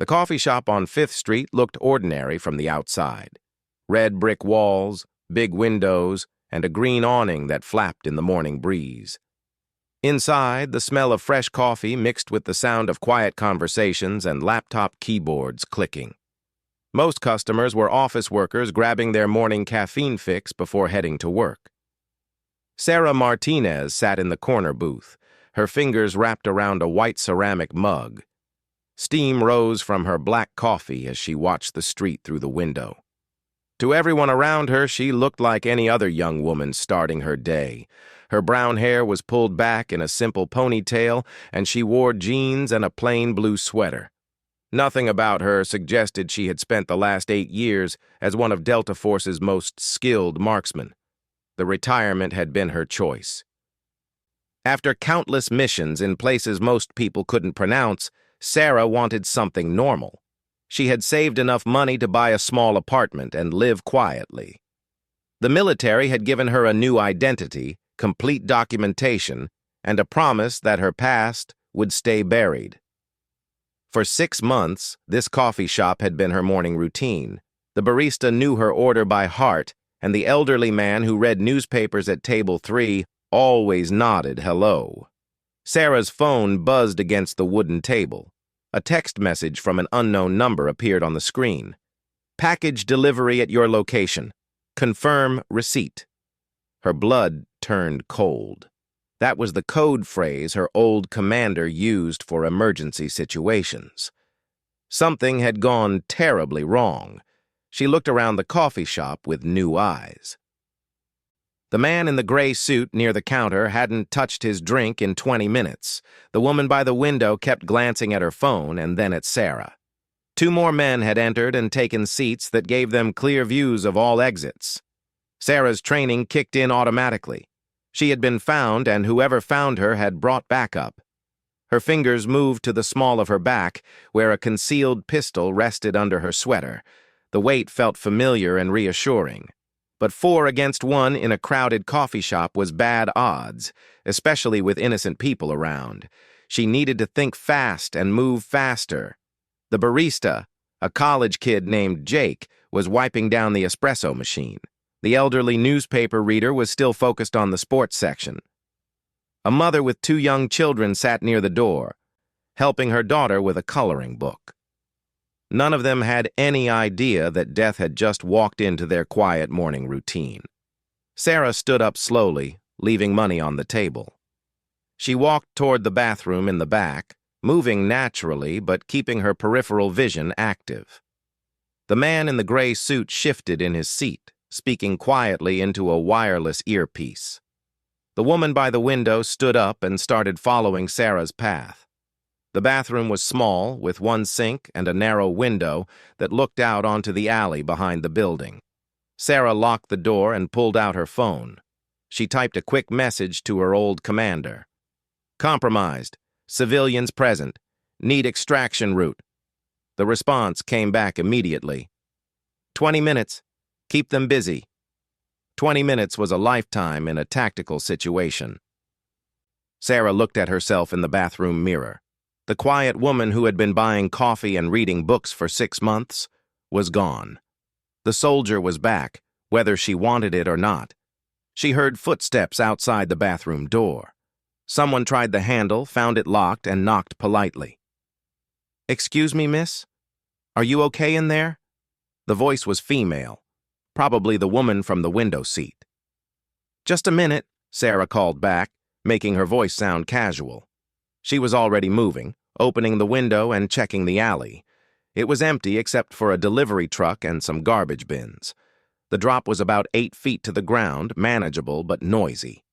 The coffee shop on 5th Street looked ordinary from the outside. Red brick walls, big windows, and a green awning that flapped in the morning breeze. Inside, the smell of fresh coffee mixed with the sound of quiet conversations and laptop keyboards clicking. Most customers were office workers grabbing their morning caffeine fix before heading to work. Sarah Martinez sat in the corner booth, her fingers wrapped around a white ceramic mug. Steam rose from her black coffee as she watched the street through the window. To everyone around her, she looked like any other young woman starting her day. Her brown hair was pulled back in a simple ponytail, and she wore jeans and a plain blue sweater. Nothing about her suggested she had spent the last 8 years as one of Delta Force's most skilled marksmen. The retirement had been her choice. After countless missions in places most people couldn't pronounce, Sarah wanted something normal. She had saved enough money to buy a small apartment and live quietly. The military had given her a new identity, complete documentation, and a promise that her past would stay buried. For 6 months, this coffee shop had been her morning routine. The barista knew her order by heart, and the elderly man who read newspapers at table 3 always nodded hello. Sarah's phone buzzed against the wooden table. A text message from an unknown number appeared on the screen. Package delivery at your location. Confirm receipt. Her blood turned cold. That was the code phrase her old commander used for emergency situations. Something had gone terribly wrong. She looked around the coffee shop with new eyes. The man in the gray suit near the counter hadn't touched his drink in 20 minutes. The woman by the window kept glancing at her phone and then at Sarah. 2 more men had entered and taken seats that gave them clear views of all exits. Sarah's training kicked in automatically. She had been found, and whoever found her had brought backup. Her fingers moved to the small of her back, where a concealed pistol rested under her sweater. The weight felt familiar and reassuring. But 4 against 1 in a crowded coffee shop was bad odds, especially with innocent people around. She needed to think fast and move faster. The barista, a college kid named Jake, was wiping down the espresso machine. The elderly newspaper reader was still focused on the sports section. A mother with 2 young children sat near the door, helping her daughter with a coloring book. None of them had any idea that death had just walked into their quiet morning routine. Sarah stood up slowly, leaving money on the table. She walked toward the bathroom in the back, moving naturally but keeping her peripheral vision active. The man in the gray suit shifted in his seat, speaking quietly into a wireless earpiece. The woman by the window stood up and started following Sarah's path. The bathroom was small, with 1 sink and a narrow window that looked out onto the alley behind the building. Sarah locked the door and pulled out her phone. She typed a quick message to her old commander. Compromised. Civilians present. Need extraction route. The response came back immediately. 20 minutes. Keep them busy. 20 minutes was a lifetime in a tactical situation. Sarah looked at herself in the bathroom mirror. The quiet woman who had been buying coffee and reading books for 6 months was gone. The soldier was back, whether she wanted it or not. She heard footsteps outside the bathroom door. Someone tried the handle, found it locked, and knocked politely. "Excuse me, miss? Are you okay in there?" The voice was female, probably the woman from the window seat. "Just a minute," Sarah called back, making her voice sound casual. She was already moving, opening the window and checking the alley. It was empty except for a delivery truck and some garbage bins. The drop was about 8 feet to the ground, manageable but noisy.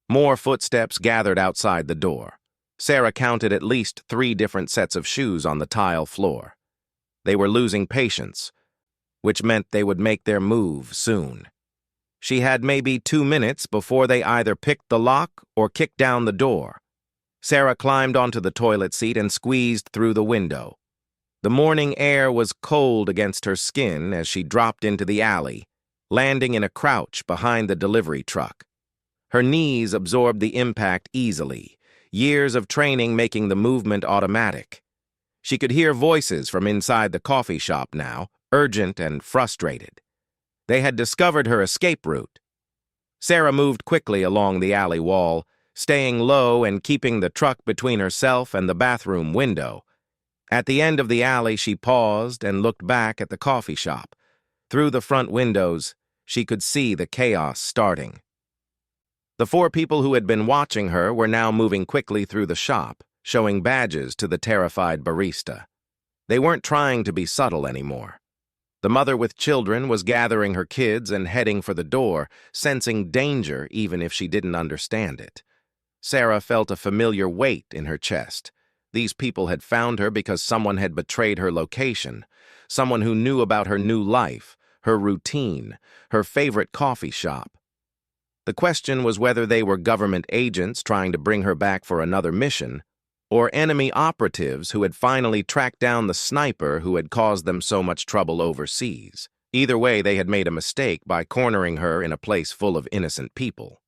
More footsteps gathered outside the door. Sarah counted at least 3 different sets of shoes on the tile floor. They were losing patience, which meant they would make their move soon. She had maybe 2 minutes before they either picked the lock or kicked down the door. Sarah climbed onto the toilet seat and squeezed through the window. The morning air was cold against her skin as she dropped into the alley, landing in a crouch behind the delivery truck. Her knees absorbed the impact easily, years of training making the movement automatic. She could hear voices from inside the coffee shop now, urgent and frustrated. They had discovered her escape route. Sarah moved quickly along the alley wall, staying low and keeping the truck between herself and the bathroom window. At the end of the alley, she paused and looked back at the coffee shop. Through the front windows, she could see the chaos starting. The 4 people who had been watching her were now moving quickly through the shop, showing badges to the terrified barista. They weren't trying to be subtle anymore. The mother with children was gathering her kids and heading for the door, sensing danger even if she didn't understand it. Sarah felt a familiar weight in her chest. These people had found her because someone had betrayed her location, someone who knew about her new life, her routine, her favorite coffee shop. The question was whether they were government agents trying to bring her back for another mission, or enemy operatives who had finally tracked down the sniper who had caused them so much trouble overseas. Either way, they had made a mistake by cornering her in a place full of innocent people.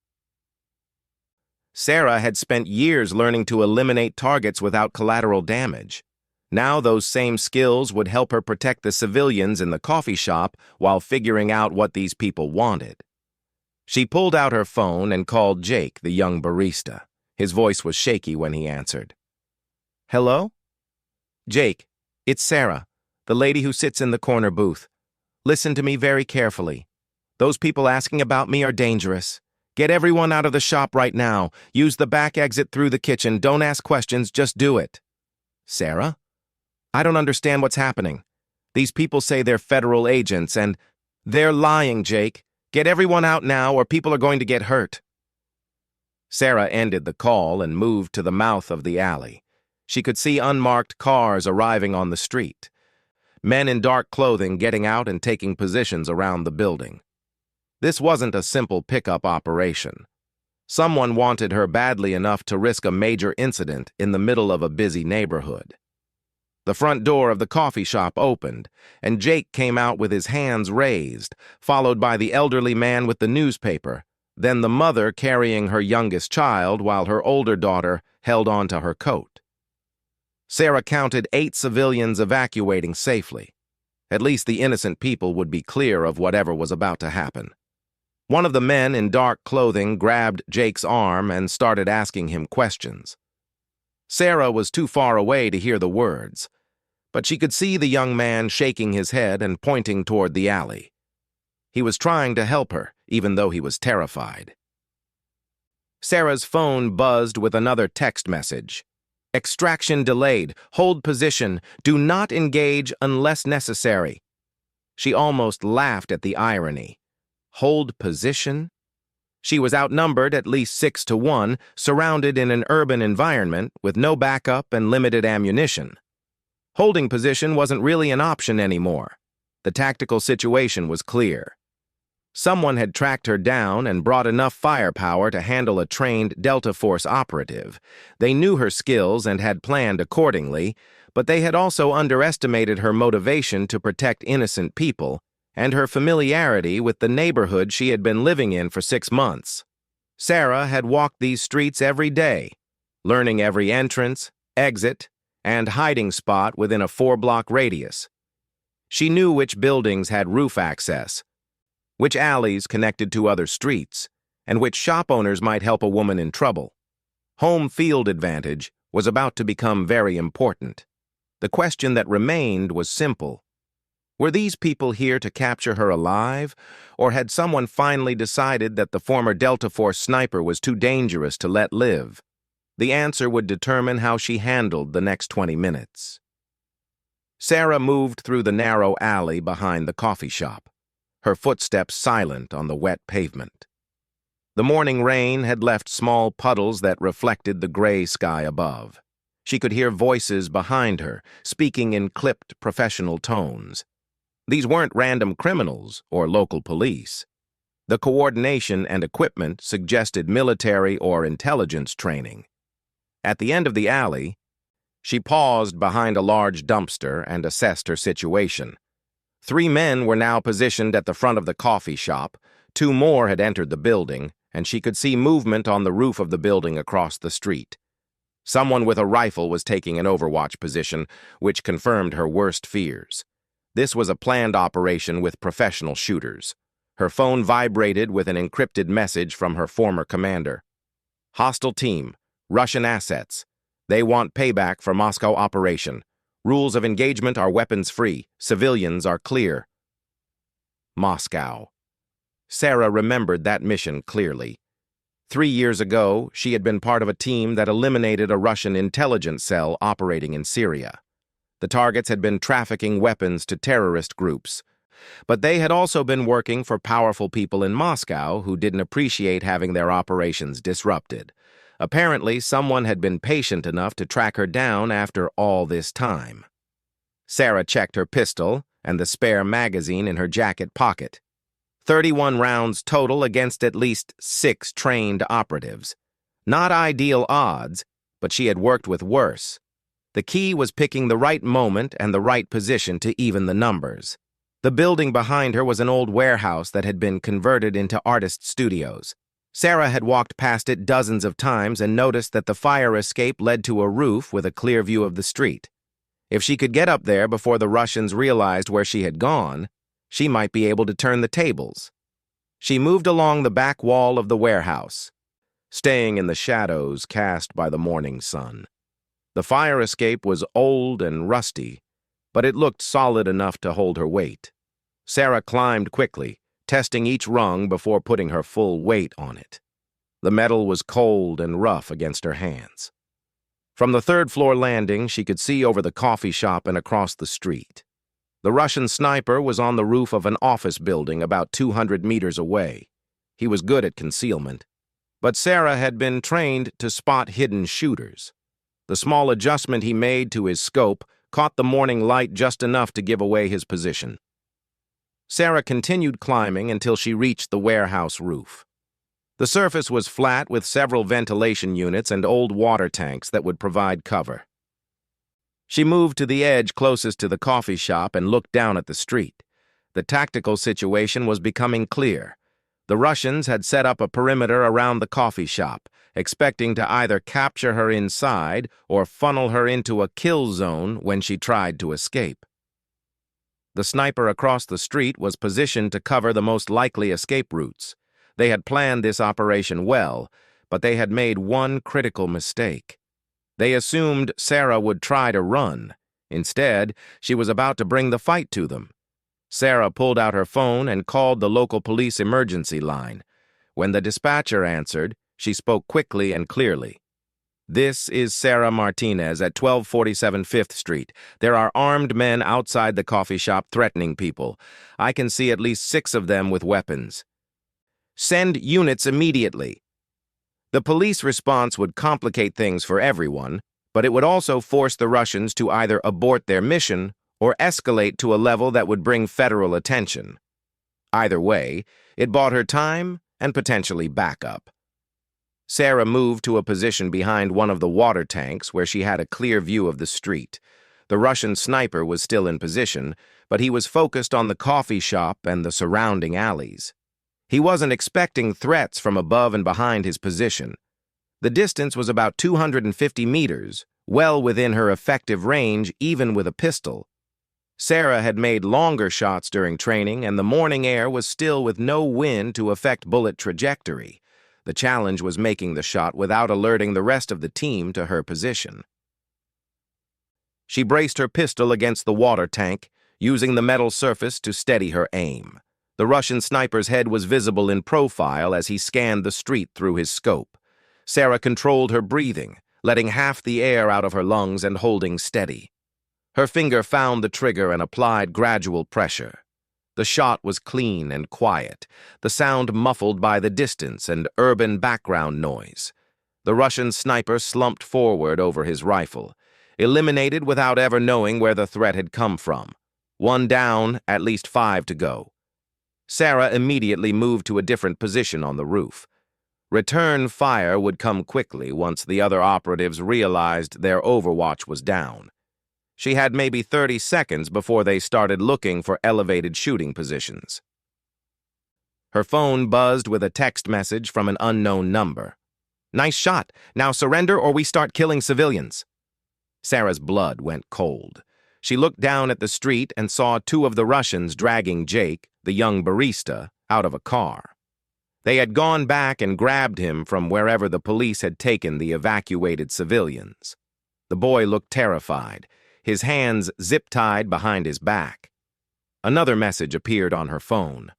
Sarah had spent years learning to eliminate targets without collateral damage. Now those same skills would help her protect the civilians in the coffee shop while figuring out what these people wanted. She pulled out her phone and called Jake, the young barista. His voice was shaky when he answered. "Hello? Jake, it's Sarah, the lady who sits in the corner booth. Listen to me very carefully. Those people asking about me are dangerous. Get everyone out of the shop right now. Use the back exit through the kitchen. Don't ask questions, just do it." "Sarah? I don't understand what's happening. These people say they're federal agents and—" "They're lying, Jake. Get everyone out now or people are going to get hurt." Sarah ended the call and moved to the mouth of the alley. She could see unmarked cars arriving on the street. Men in dark clothing getting out and taking positions around the building. This wasn't a simple pickup operation. Someone wanted her badly enough to risk a major incident in the middle of a busy neighborhood. The front door of the coffee shop opened, and Jake came out with his hands raised, followed by the elderly man with the newspaper, then the mother carrying her youngest child while her older daughter held onto her coat. Sarah counted 8 civilians evacuating safely. At least the innocent people would be clear of whatever was about to happen. One of the men in dark clothing grabbed Jake's arm and started asking him questions. Sarah was too far away to hear the words, but she could see the young man shaking his head and pointing toward the alley. He was trying to help her, even though he was terrified. Sarah's phone buzzed with another text message. "Extraction delayed. Hold position. Do not engage unless necessary." She almost laughed at the irony. Hold position? She was outnumbered at least 6-1, surrounded in an urban environment with no backup and limited ammunition. Holding position wasn't really an option anymore. The tactical situation was clear. Someone had tracked her down and brought enough firepower to handle a trained Delta Force operative. They knew her skills and had planned accordingly, but they had also underestimated her motivation to protect innocent people and her familiarity with the neighborhood she had been living in for 6 months. Sarah had walked these streets every day, learning every entrance, exit, and hiding spot within a 4-block radius. She knew which buildings had roof access, which alleys connected to other streets, and which shop owners might help a woman in trouble. Home field advantage was about to become very important. The question that remained was simple. Were these people here to capture her alive, or had someone finally decided that the former Delta Force sniper was too dangerous to let live? The answer would determine how she handled the next 20 minutes. Sarah moved through the narrow alley behind the coffee shop, her footsteps silent on the wet pavement. The morning rain had left small puddles that reflected the gray sky above. She could hear voices behind her, speaking in clipped professional tones. These weren't random criminals or local police. The coordination and equipment suggested military or intelligence training. At the end of the alley, she paused behind a large dumpster and assessed her situation. 3 men were now positioned at the front of the coffee shop, 2 more had entered the building, and she could see movement on the roof of the building across the street. Someone with a rifle was taking an overwatch position, which confirmed her worst fears. This was a planned operation with professional shooters. Her phone vibrated with an encrypted message from her former commander. Hostile team, Russian assets. They want payback for Moscow operation. Rules of engagement are weapons-free. Civilians are clear. Moscow. Sarah remembered that mission clearly. 3 years ago, she had been part of a team that eliminated a Russian intelligence cell operating in Syria. The targets had been trafficking weapons to terrorist groups. But they had also been working for powerful people in Moscow who didn't appreciate having their operations disrupted. Apparently, someone had been patient enough to track her down after all this time. Sarah checked her pistol and the spare magazine in her jacket pocket. 31 rounds total against at least 6 trained operatives. Not ideal odds, but she had worked with worse. The key was picking the right moment and the right position to even the numbers. The building behind her was an old warehouse that had been converted into artist studios. Sarah had walked past it dozens of times and noticed that the fire escape led to a roof with a clear view of the street. If she could get up there before the Russians realized where she had gone, she might be able to turn the tables. She moved along the back wall of the warehouse, staying in the shadows cast by the morning sun. The fire escape was old and rusty, but it looked solid enough to hold her weight. Sarah climbed quickly, testing each rung before putting her full weight on it. The metal was cold and rough against her hands. From the 3rd-floor landing, she could see over the coffee shop and across the street. The Russian sniper was on the roof of an office building about 200 meters away. He was good at concealment, but Sarah had been trained to spot hidden shooters. The small adjustment he made to his scope caught the morning light just enough to give away his position. Sarah continued climbing until she reached the warehouse roof. The surface was flat with several ventilation units and old water tanks that would provide cover. She moved to the edge closest to the coffee shop and looked down at the street. The tactical situation was becoming clear. The Russians had set up a perimeter around the coffee shop, expecting to either capture her inside or funnel her into a kill zone when she tried to escape. The sniper across the street was positioned to cover the most likely escape routes. They had planned this operation well, but they had made one critical mistake. They assumed Sarah would try to run. Instead, she was about to bring the fight to them. Sarah pulled out her phone and called the local police emergency line. When the dispatcher answered, she spoke quickly and clearly. "This is Sarah Martinez at 1247 5th Street. There are armed men outside the coffee shop threatening people. I can see at least 6 of them with weapons. Send units immediately." The police response would complicate things for everyone, but it would also force the Russians to either abort their mission or escalate to a level that would bring federal attention. Either way, it bought her time and potentially backup. Sarah moved to a position behind one of the water tanks where she had a clear view of the street. The Russian sniper was still in position, but he was focused on the coffee shop and the surrounding alleys. He wasn't expecting threats from above and behind his position. The distance was about 250 meters, well within her effective range even with a pistol. Sarah had made longer shots during training, and the morning air was still with no wind to affect bullet trajectory. The challenge was making the shot without alerting the rest of the team to her position. She braced her pistol against the water tank, using the metal surface to steady her aim. The Russian sniper's head was visible in profile as he scanned the street through his scope. Sarah controlled her breathing, letting half the air out of her lungs and holding steady. Her finger found the trigger and applied gradual pressure. The shot was clean and quiet, the sound muffled by the distance and urban background noise. The Russian sniper slumped forward over his rifle, eliminated without ever knowing where the threat had come from. 1 down, at least 5 to go. Sarah immediately moved to a different position on the roof. Return fire would come quickly once the other operatives realized their overwatch was down. She had maybe 30 seconds before they started looking for elevated shooting positions. Her phone buzzed with a text message from an unknown number. Nice shot. Now surrender or we start killing civilians. Sarah's blood went cold. She looked down at the street and saw two of the Russians dragging Jake, the young barista, out of a car. They had gone back and grabbed him from wherever the police had taken the evacuated civilians. The boy looked terrified, his hands zip-tied behind his back. Another message appeared on her phone.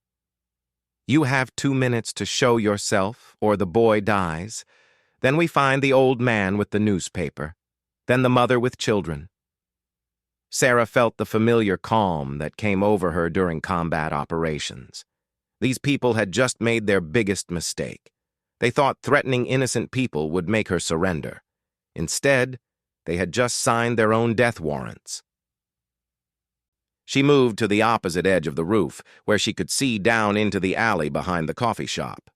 You have 2 minutes to show yourself, or the boy dies. Then we find the old man with the newspaper. Then the mother with children. Sarah felt the familiar calm that came over her during combat operations. These people had just made their biggest mistake. They thought threatening innocent people would make her surrender. Instead, they had just signed their own death warrants. She moved to the opposite edge of the roof, where she could see down into the alley behind the coffee shop.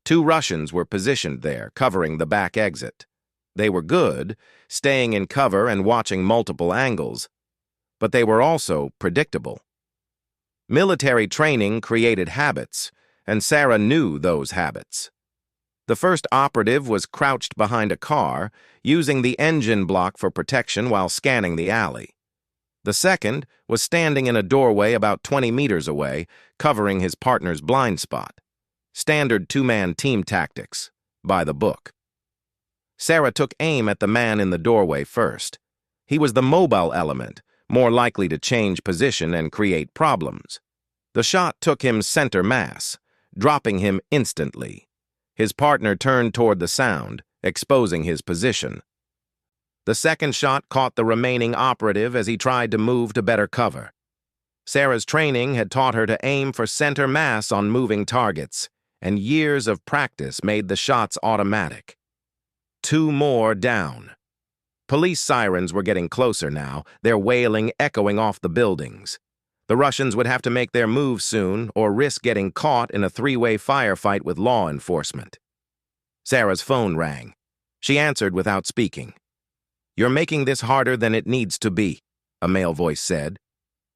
2 Russians were positioned there, covering the back exit. They were good, staying in cover and watching multiple angles, but they were also predictable. Military training created habits, and Sarah knew those habits. The first operative was crouched behind a car, using the engine block for protection while scanning the alley. The second was standing in a doorway about 20 meters away, covering his partner's blind spot. Standard 2-man team tactics, by the book. Sarah took aim at the man in the doorway first. He was the mobile element, more likely to change position and create problems. The shot took him center mass, dropping him instantly. His partner turned toward the sound, exposing his position. The second shot caught the remaining operative as he tried to move to better cover. Sarah's training had taught her to aim for center mass on moving targets, and years of practice made the shots automatic. 2 more down. Police sirens were getting closer now, their wailing echoing off the buildings. The Russians would have to make their move soon or risk getting caught in a 3-way firefight with law enforcement. Sarah's phone rang. She answered without speaking. You're making this harder than it needs to be, a male voice said.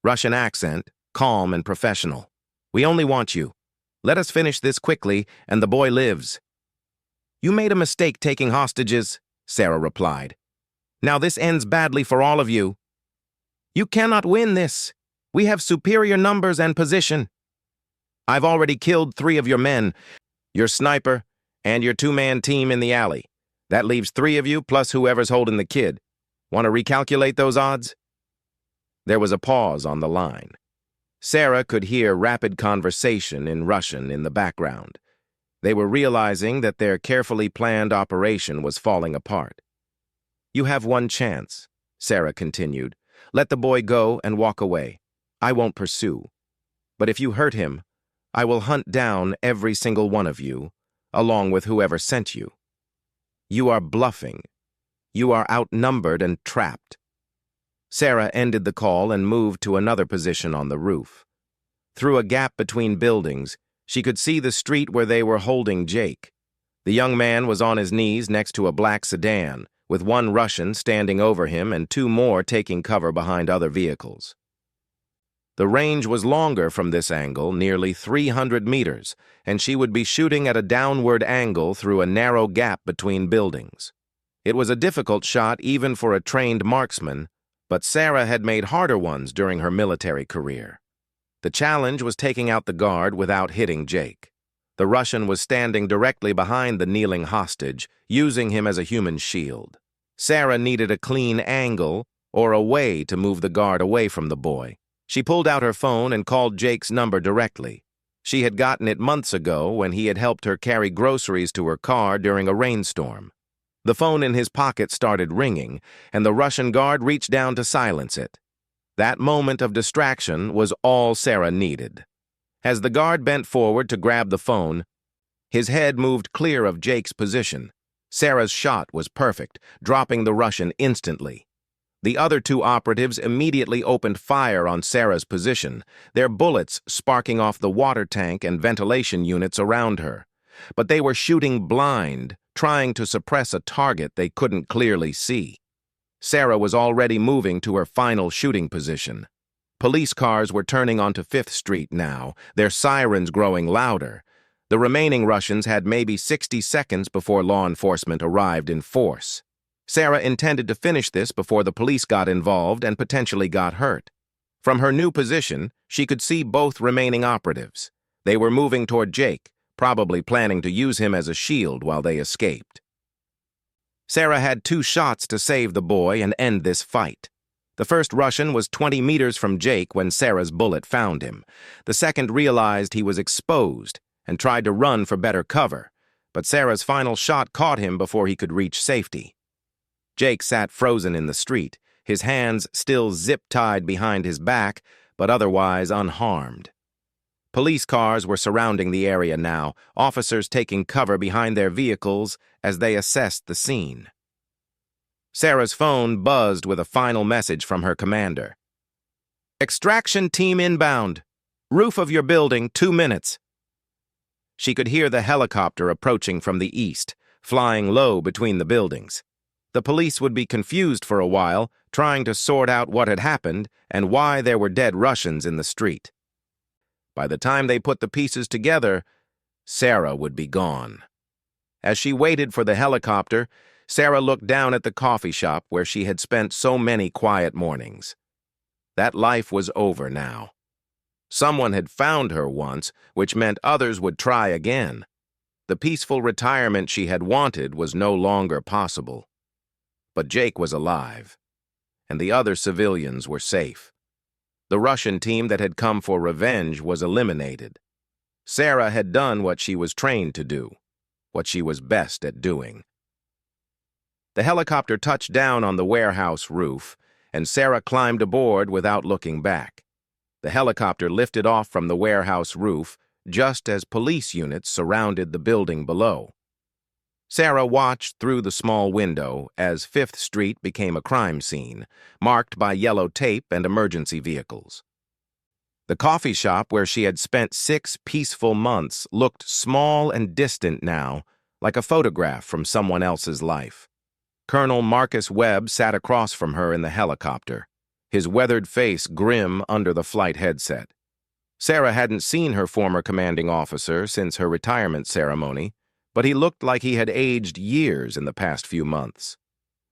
Russian accent, calm and professional. We only want you. Let us finish this quickly, and the boy lives. You made a mistake taking hostages, Sarah replied. Now this ends badly for all of you. You cannot win this. We have superior numbers and position. I've already killed 3 of your men, your sniper, and your 2-man team in the alley. That leaves 3 of you plus whoever's holding the kid. Want to recalculate those odds? There was a pause on the line. Sarah could hear rapid conversation in Russian in the background. They were realizing that their carefully planned operation was falling apart. You have 1 chance, Sarah continued. Let the boy go and walk away. I won't pursue. But if you hurt him, I will hunt down every single one of you, along with whoever sent you. You are bluffing. You are outnumbered and trapped. Sarah ended the call and moved to another position on the roof. Through a gap between buildings, she could see the street where they were holding Jake. The young man was on his knees next to a black sedan, with 1 Russian standing over him and 2 more taking cover behind other vehicles. The range was longer from this angle, nearly 300 meters, and she would be shooting at a downward angle through a narrow gap between buildings. It was a difficult shot even for a trained marksman, but Sarah had made harder ones during her military career. The challenge was taking out the guard without hitting Jake. The Russian was standing directly behind the kneeling hostage, using him as a human shield. Sarah needed a clean angle or a way to move the guard away from the boy. She pulled out her phone and called Jake's number directly. She had gotten it months ago when he had helped her carry groceries to her car during a rainstorm. The phone in his pocket started ringing, and the Russian guard reached down to silence it. That moment of distraction was all Sarah needed. As the guard bent forward to grab the phone, his head moved clear of Jake's position. Sarah's shot was perfect, dropping the Russian instantly. The other 2 operatives immediately opened fire on Sarah's position, their bullets sparking off the water tank and ventilation units around her. But they were shooting blind, trying to suppress a target they couldn't clearly see. Sarah was already moving to her final shooting position. Police cars were turning onto 5th Street now, their sirens growing louder. The remaining Russians had maybe 60 seconds before law enforcement arrived in force. Sarah intended to finish this before the police got involved and potentially got hurt. From her new position, she could see both remaining operatives. They were moving toward Jake, probably planning to use him as a shield while they escaped. Sarah had 2 shots to save the boy and end this fight. The first Russian was 20 meters from Jake when Sarah's bullet found him. The second realized he was exposed and tried to run for better cover, but Sarah's final shot caught him before he could reach safety. Jake sat frozen in the street, his hands still zip-tied behind his back, but otherwise unharmed. Police cars were surrounding the area now, officers taking cover behind their vehicles as they assessed the scene. Sarah's phone buzzed with a final message from her commander. "Extraction team inbound. Roof of your building, 2 minutes." She could hear the helicopter approaching from the east, flying low between the buildings. The police would be confused for a while, trying to sort out what had happened and why there were dead Russians in the street. By the time they put the pieces together, Sarah would be gone. As she waited for the helicopter, Sarah looked down at the coffee shop where she had spent so many quiet mornings. That life was over now. Someone had found her once, which meant others would try again. The peaceful retirement she had wanted was no longer possible. But Jake was alive, and the other civilians were safe. The Russian team that had come for revenge was eliminated. Sarah had done what she was trained to do, what she was best at doing. The helicopter touched down on the warehouse roof, and Sarah climbed aboard without looking back. The helicopter lifted off from the warehouse roof just as police units surrounded the building below. Sarah watched through the small window as 5th Street became a crime scene, marked by yellow tape and emergency vehicles. The coffee shop where she had spent 6 peaceful months looked small and distant now, like a photograph from someone else's life. Colonel Marcus Webb sat across from her in the helicopter, his weathered face grim under the flight headset. Sarah hadn't seen her former commanding officer since her retirement ceremony, but he looked like he had aged years in the past few months.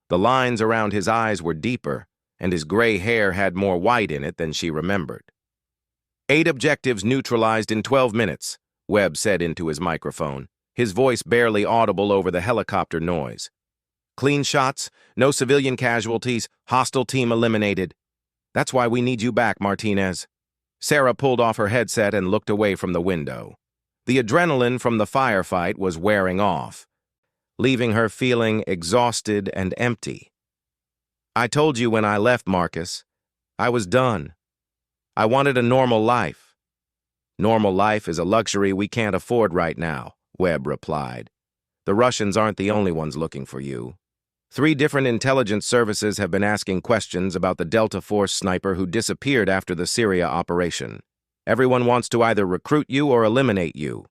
The lines around his eyes were deeper, and his gray hair had more white in it than she remembered. 8 objectives neutralized in 12 minutes, Webb said into his microphone, his voice barely audible over the helicopter noise. "Clean shots, no civilian casualties, hostile team eliminated. That's why we need you back, Martinez." Sarah pulled off her headset and looked away from the window. The adrenaline from the firefight was wearing off, leaving her feeling exhausted and empty. "I told you when I left, Marcus. I was done. I wanted a normal life." "Normal life is a luxury we can't afford right now," Webb replied. "The Russians aren't the only ones looking for you. 3 different intelligence services have been asking questions about the Delta Force sniper who disappeared after the Syria operation. Everyone wants to either recruit you or eliminate you."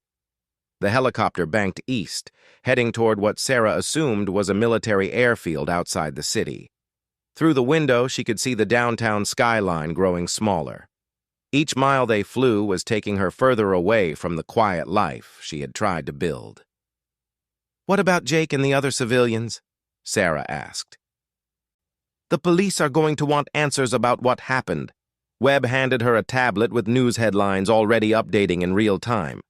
The helicopter banked east, heading toward what Sarah assumed was a military airfield outside the city. Through the window, she could see the downtown skyline growing smaller. Each mile they flew was taking her further away from the quiet life she had tried to build. "What about Jake and the other civilians?" Sarah asked. "The police are going to want answers about what happened." Webb handed her a tablet with news headlines already updating in real time.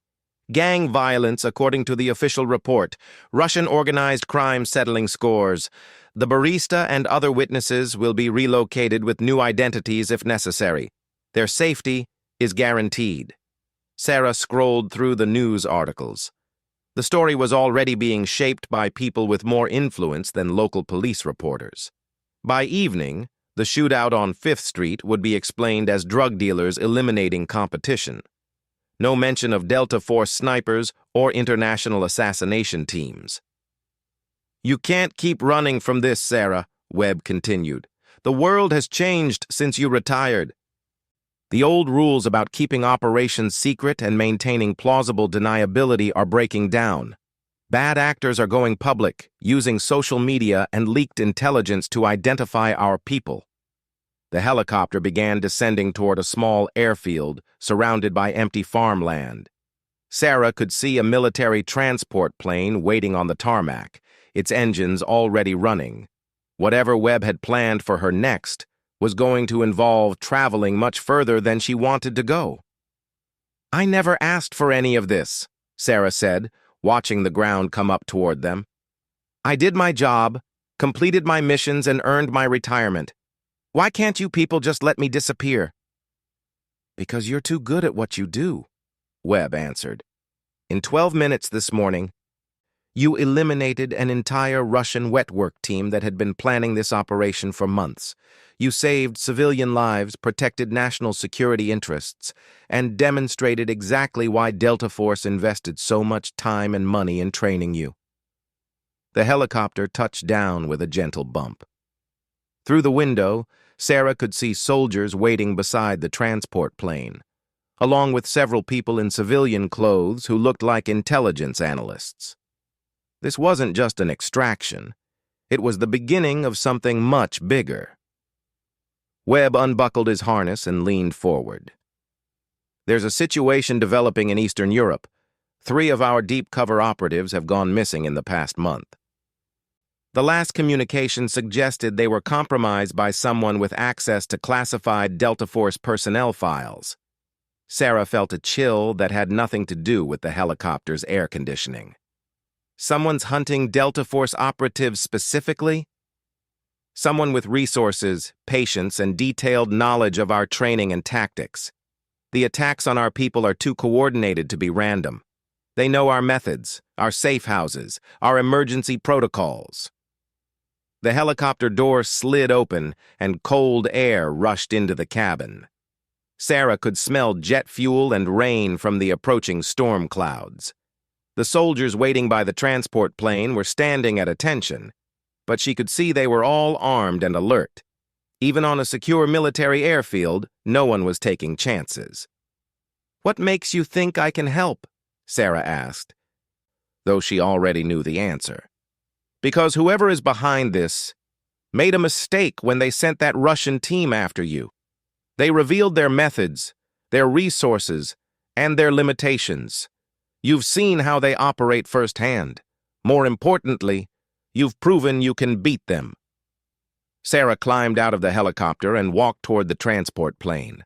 "Gang violence, according to the official report. Russian organized crime settling scores. The barista and other witnesses will be relocated with new identities if necessary. Their safety is guaranteed." Sarah scrolled through the news articles. The story was already being shaped by people with more influence than local police reporters. By evening, the shootout on 5th Street would be explained as drug dealers eliminating competition. No mention of Delta Force snipers or international assassination teams. "You can't keep running from this, Sarah," Webb continued. "The world has changed since you retired. The old rules about keeping operations secret and maintaining plausible deniability are breaking down. Bad actors are going public, using social media and leaked intelligence to identify our people." The helicopter began descending toward a small airfield surrounded by empty farmland. Sarah could see a military transport plane waiting on the tarmac, its engines already running. Whatever Webb had planned for her next was going to involve traveling much further than she wanted to go. "I never asked for any of this," Sarah said, watching the ground come up toward them. "I did my job, completed my missions, and earned my retirement. Why can't you people just let me disappear?" "Because you're too good at what you do," Webb answered. "In 12 minutes this morning, you eliminated an entire Russian wet work team that had been planning this operation for months. You saved civilian lives, protected national security interests, and demonstrated exactly why Delta Force invested so much time and money in training you." The helicopter touched down with a gentle bump. Through the window, Sarah could see soldiers waiting beside the transport plane, along with several people in civilian clothes who looked like intelligence analysts. This wasn't just an extraction. It was the beginning of something much bigger. Webb unbuckled his harness and leaned forward. "There's a situation developing in Eastern Europe. 3 of our deep cover operatives have gone missing in the past month. The last communication suggested they were compromised by someone with access to classified Delta Force personnel files." Sarah felt a chill that had nothing to do with the helicopter's air conditioning. "Someone's hunting Delta Force operatives specifically? Someone with resources, patience, and detailed knowledge of our training and tactics. The attacks on our people are too coordinated to be random. They know our methods, our safe houses, our emergency protocols." The helicopter door slid open and cold air rushed into the cabin. Sarah could smell jet fuel and rain from the approaching storm clouds. The soldiers waiting by the transport plane were standing at attention, but she could see they were all armed and alert. Even on a secure military airfield, no one was taking chances. "What makes you think I can help?" Sarah asked, though she already knew the answer. "Because whoever is behind this made a mistake when they sent that Russian team after you. They revealed their methods, their resources, and their limitations. You've seen how they operate firsthand. More importantly, you've proven you can beat them." Sarah climbed out of the helicopter and walked toward the transport plane.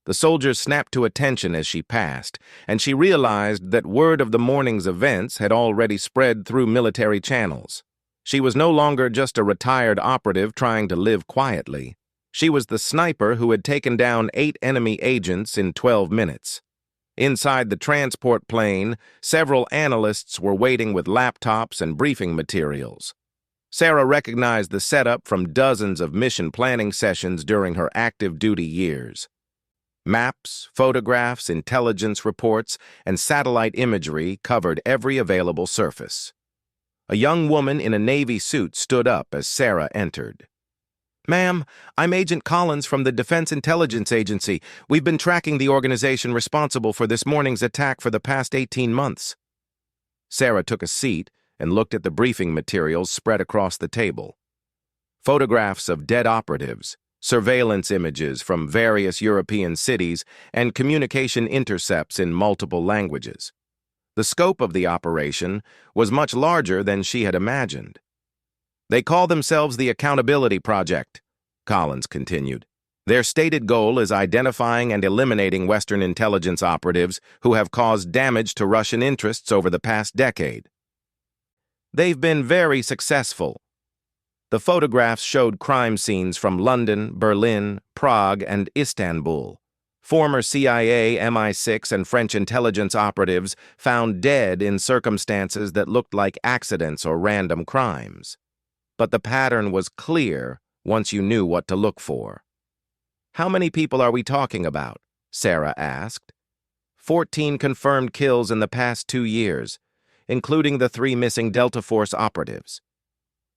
The soldiers snapped to attention as she passed, and she realized that word of the morning's events had already spread through military channels. She was no longer just a retired operative trying to live quietly. She was the sniper who had taken down 8 enemy agents in 12 minutes. Inside the transport plane, several analysts were waiting with laptops and briefing materials. Sarah recognized the setup from dozens of mission planning sessions during her active duty years. Maps, photographs, intelligence reports, and satellite imagery covered every available surface. A young woman in a Navy suit stood up as Sarah entered. "Ma'am, I'm Agent Collins from the Defense Intelligence Agency. We've been tracking the organization responsible for this morning's attack for the past 18 months. Sarah took a seat and looked at the briefing materials spread across the table. Photographs of dead operatives, surveillance images from various European cities, and communication intercepts in multiple languages. The scope of the operation was much larger than she had imagined. "They call themselves the Accountability Project," Collins continued. "Their stated goal is identifying and eliminating Western intelligence operatives who have caused damage to Russian interests over the past decade. They've been very successful." The photographs showed crime scenes from London, Berlin, Prague, and Istanbul. Former CIA, MI6, and French intelligence operatives found dead in circumstances that looked like accidents or random crimes. But the pattern was clear once you knew what to look for. "How many people are we talking about?" Sarah asked. 14 confirmed kills in the past 2 years, including the 3 missing Delta Force operatives.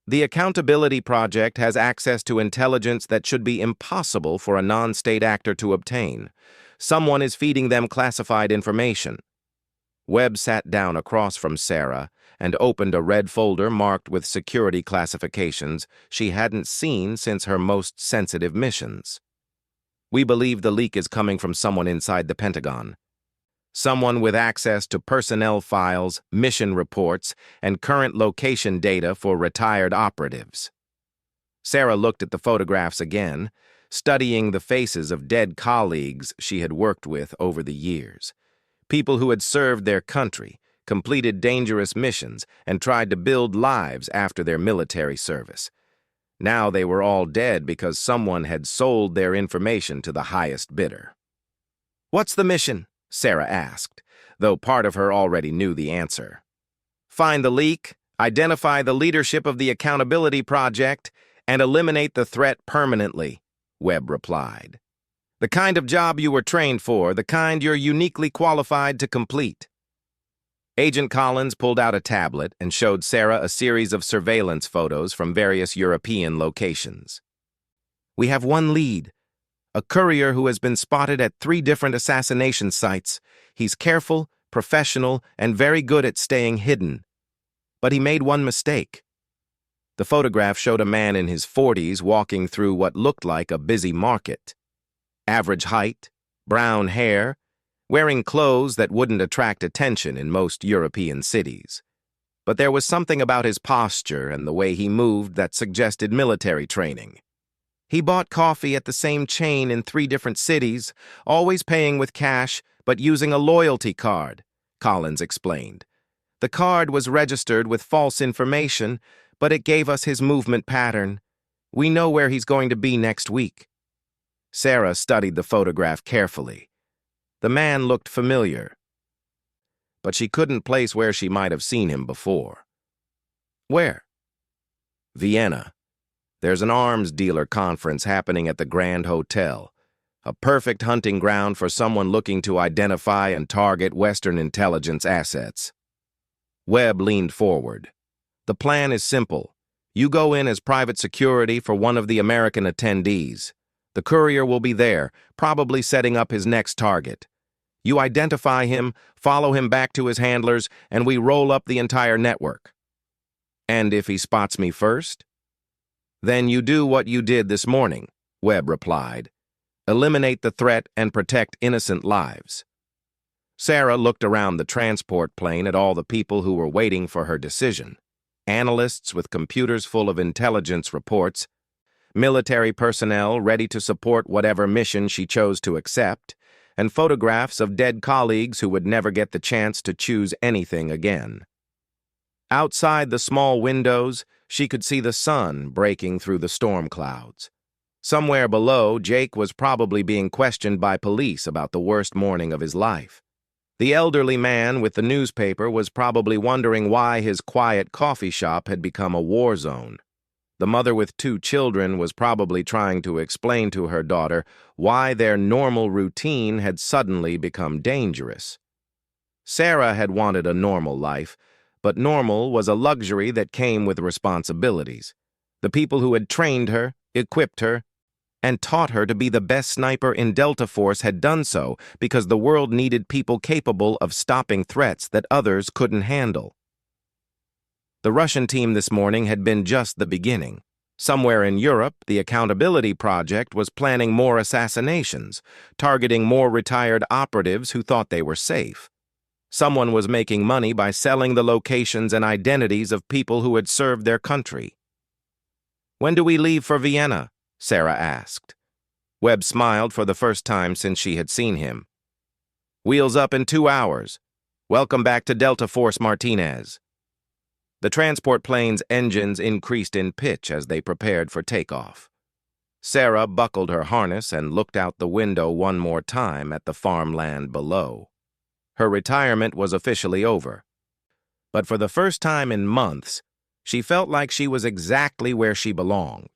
The Accountability Project has access to intelligence that should be impossible for a non-state actor to obtain. Someone is feeding them classified information. Webb sat down across from Sarah and opened a red folder marked with security classifications she hadn't seen since her most sensitive missions. "We believe the leak is coming from someone inside the Pentagon. Someone with access to personnel files, mission reports, and current location data for retired operatives. Sarah looked at the photographs again, studying the faces of dead colleagues she had worked with over the years. People who had served their country, completed dangerous missions, and tried to build lives after their military service. Now they were all dead because someone had sold their information to the highest bidder. "What's the mission?" Sarah asked, though part of her already knew the answer. "Find the leak, identify the leadership of the Accountability Project, and eliminate the threat permanently," Webb replied. "The kind of job you were trained for, the kind you're uniquely qualified to complete." Agent Collins pulled out a tablet and showed Sarah a series of surveillance photos from various European locations. "We have one lead, a courier who has been spotted at 3 different assassination sites. He's careful, professional, and very good at staying hidden. But he made one mistake." The photograph showed a man in his 40s walking through what looked like a busy market. Average height, brown hair, wearing clothes that wouldn't attract attention in most European cities. But there was something about his posture and the way he moved that suggested military training. "He bought coffee at the same chain in 3 different cities, always paying with cash but using a loyalty card," Collins explained. "The card was registered with false information, but it gave us his movement pattern. We know where he's going to be next week." Sarah studied the photograph carefully. The man looked familiar, but she couldn't place where she might have seen him before. "Where?" "Vienna. There's an arms dealer conference happening at the Grand Hotel, a perfect hunting ground for someone looking to identify and target Western intelligence assets." Webb leaned forward. "The plan is simple. You go in as private security for one of the American attendees. The courier will be there, probably setting up his next target. You identify him, follow him back to his handlers, and we roll up the entire network." "And if he spots me first?" "Then you do what you did this morning," Webb replied. "Eliminate the threat and protect innocent lives." Sarah looked around the transport plane at all the people who were waiting for her decision. Analysts with computers full of intelligence reports, military personnel ready to support whatever mission she chose to accept, and photographs of dead colleagues who would never get the chance to choose anything again. Outside the small windows, she could see the sun breaking through the storm clouds. Somewhere below, Jake was probably being questioned by police about the worst morning of his life. The elderly man with the newspaper was probably wondering why his quiet coffee shop had become a war zone. The mother with 2 children was probably trying to explain to her daughter why their normal routine had suddenly become dangerous. Sarah had wanted a normal life, but normal was a luxury that came with responsibilities. The people who had trained her, equipped her, and taught her to be the best sniper in Delta Force had done so because the world needed people capable of stopping threats that others couldn't handle. The Russian team this morning had been just the beginning. Somewhere in Europe, the Accountability Project was planning more assassinations, targeting more retired operatives who thought they were safe. Someone was making money by selling the locations and identities of people who had served their country. "When do we leave for Vienna?" Sarah asked. Webb smiled for the first time since she had seen him. "Wheels up in 2 hours. Welcome back to Delta Force, Martinez." The transport plane's engines increased in pitch as they prepared for takeoff. Sarah buckled her harness and looked out the window one more time at the farmland below. Her retirement was officially over. But for the first time in months, she felt like she was exactly where she belonged.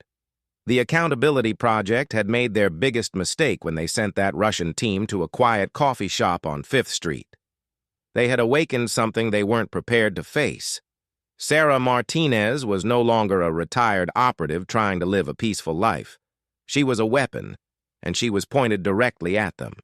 The Accountability Project had made their biggest mistake when they sent that Russian team to a quiet coffee shop on 5th Street. They had awakened something they weren't prepared to face. Sarah Martinez was no longer a retired operative trying to live a peaceful life. She was a weapon, and she was pointed directly at them.